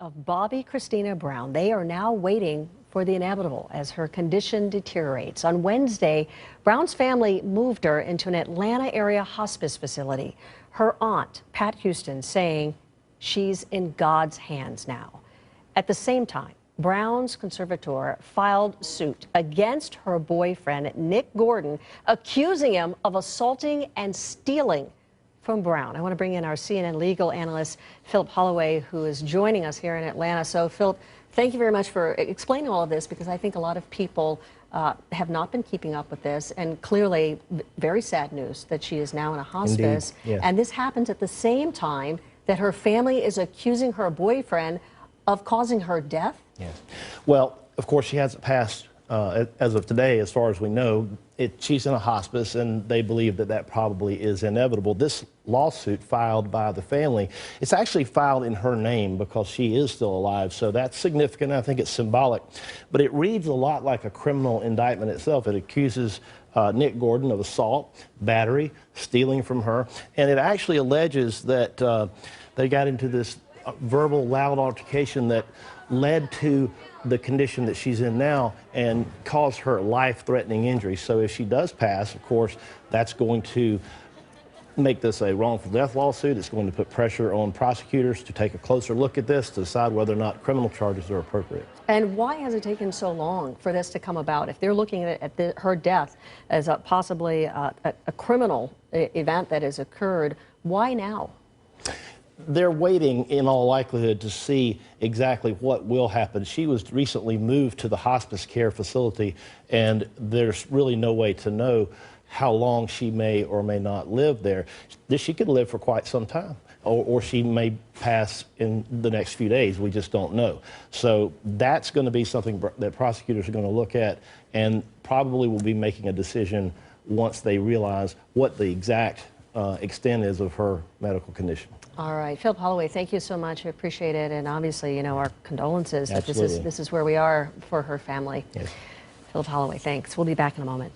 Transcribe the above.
Of Bobby Christina Brown. They are now waiting for the inevitable as her condition deteriorates. On Wednesday, Brown's family moved her into an Atlanta area hospice facility. Her aunt, Pat Houston, saying she's in God's hands now. At the same time, Brown's conservator filed suit against her boyfriend, Nick Gordon, accusing him of assaulting and stealing from Brown. I want to bring in our CNN legal analyst, Philip Holloway, who is joining us here in Atlanta. So, Philip, thank you very much for explaining all of this, because I think a lot of people have not been keeping up with this, and clearly very sad news that she is now in a hospice. Indeed, yes. And this happens at the same time that her family is accusing her boyfriend of causing her death. Yes. Well, of course, she hasn't passed as of today, as far as we know. She's in a hospice, and they believe that that probably is inevitable. This lawsuit filed by the family, it's actually filed in her name because she is still alive, so that's significant. I think it's symbolic, but it reads a lot like a criminal indictment itself. It accuses Nick Gordon of assault, battery, stealing from her, and it actually alleges that they got into this verbal, loud altercation that led to the condition that she's in now and caused her life-threatening injury. So if she does pass, of course, that's going to make this a wrongful death lawsuit. It's going to put pressure on prosecutors to take a closer look at this to decide whether or not criminal charges are appropriate. And why has it taken so long for this to come about? If they're looking at her death as possibly a criminal event that has occurred, why now? They're waiting, in all likelihood, to see exactly what will happen. She was recently moved to the hospice care facility, and there's really no way to know how long she may or may not live there. She could live for quite some time, or she may pass in the next few days. We just don't know. So that's going to be something that prosecutors are going to look at, and probably will be making a decision once they realize what the exact extent is of her medical condition. All right, Philip Holloway, thank you so much. I appreciate it, and obviously, you know, our condolences. Absolutely. That this is where we are for her family. Yes. Philip Holloway, thanks. We'll be back in a moment.